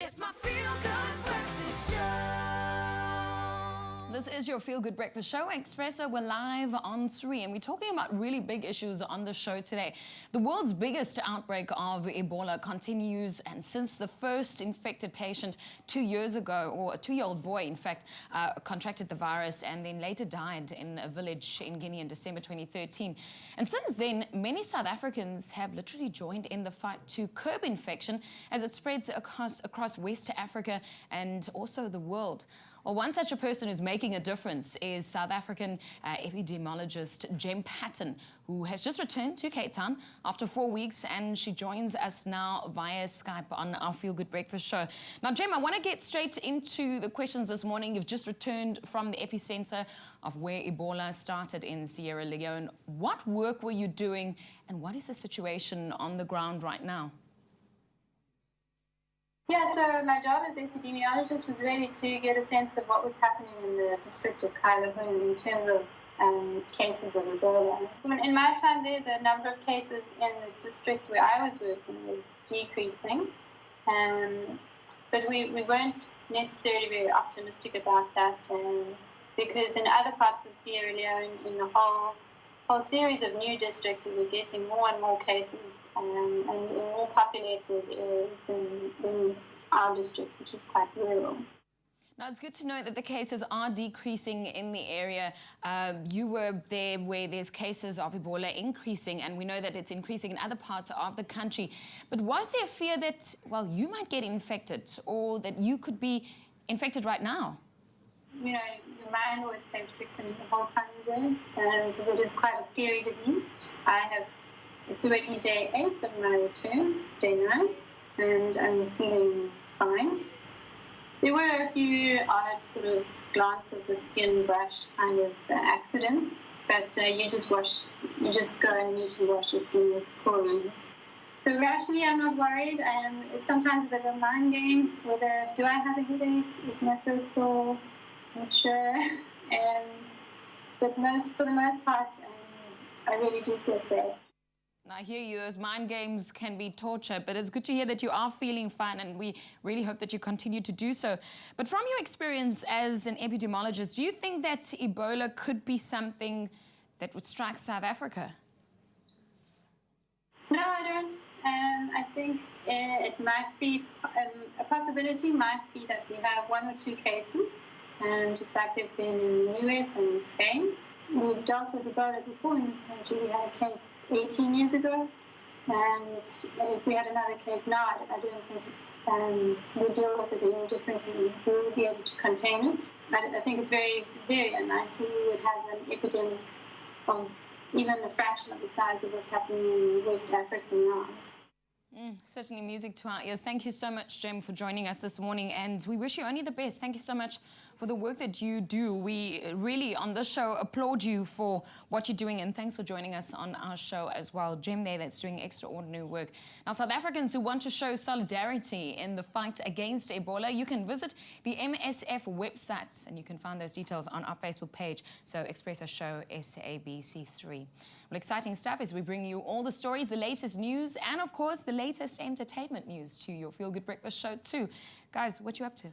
It's my feel-good breakfast show. This is your Feel Good Breakfast Show, Expresso. We're live on 3, and we're talking about really big issues on the show today. The world's biggest outbreak of Ebola continues, and since the first infected patient 2 years ago, or a 2-year-old boy, in fact, contracted the virus and then later died in a village in Guinea in December 2013. And since then, many South Africans have literally joined in the fight to curb infection as it spreads across West Africa and also the world. Well, one such a person who's making a difference is South African epidemiologist Patten, who has just returned to Cape Town after 4 weeks, and she joins us now via Skype on our Feel Good Breakfast Show. Now, Jem, I want to get straight into the questions this morning. You've just returned from the epicenter of where Ebola started in Sierra Leone. What work were you doing, and what is the situation on the ground right now? Yeah, so my job as epidemiologist was really to get a sense of what was happening in the district of Kailahun in terms of cases of Ebola. In my time there, the number of cases in the district where I was working was decreasing, but we weren't necessarily very optimistic about that because in other parts of Sierra Leone, in the whole series of new districts, we were getting more and more cases and in more populated areas than our district, which is quite rural. Now, it's good to know that the cases are decreasing in the area. You were there where there's cases of Ebola increasing, and we know that it's increasing in other parts of the country. But was there a fear that, well, you might get infected or that you could be infected right now? You know, your mind always plays tricks on you the whole time you're there, because it is quite a scary disease. It's already day 8 of my return, day 9, and I'm feeling fine. There were a few odd sort of glance of the skin brush kind of accidents, but you just go and immediately wash your skin with chlorine. So rationally, I'm not worried. It's sometimes a bit of a mind game. Whether do I have a headache? Is my throat sore? Not sure. But for the most part, I really do feel safe. I hear you, as mind games can be torture, but it's good to hear that you are feeling fine, and we really hope that you continue to do so. But from your experience as an epidemiologist, do you think that Ebola could be something that would strike South Africa? No, I don't. I think it might be, a possibility might be that we have 1 or 2 cases, just like they've been in the US and in Spain. We've dealt with Ebola before in this country. We had a case 18 years ago, and if we had another case now, I don't think we'll deal with it any differently. We will be able to contain it. I think it's very, very unlikely we would have an epidemic of even a fraction of the size of what's happening in West Africa now. Certainly music to our ears. Thank you so much, Jem, for joining us this morning, and we wish you only the best. Thank you so much for the work that you do. We really, on this show, applaud you for what you're doing, and thanks for joining us on our show as well. Jem there, that's doing extraordinary work. Now, South Africans who want to show solidarity in the fight against Ebola, you can visit the MSF website, and you can find those details on our Facebook page, so Expresso Show SABC3. Well, exciting stuff as we bring you all the stories, the latest news, and of course, the latest entertainment news to your Feel Good Breakfast Show too. Guys, what you up to?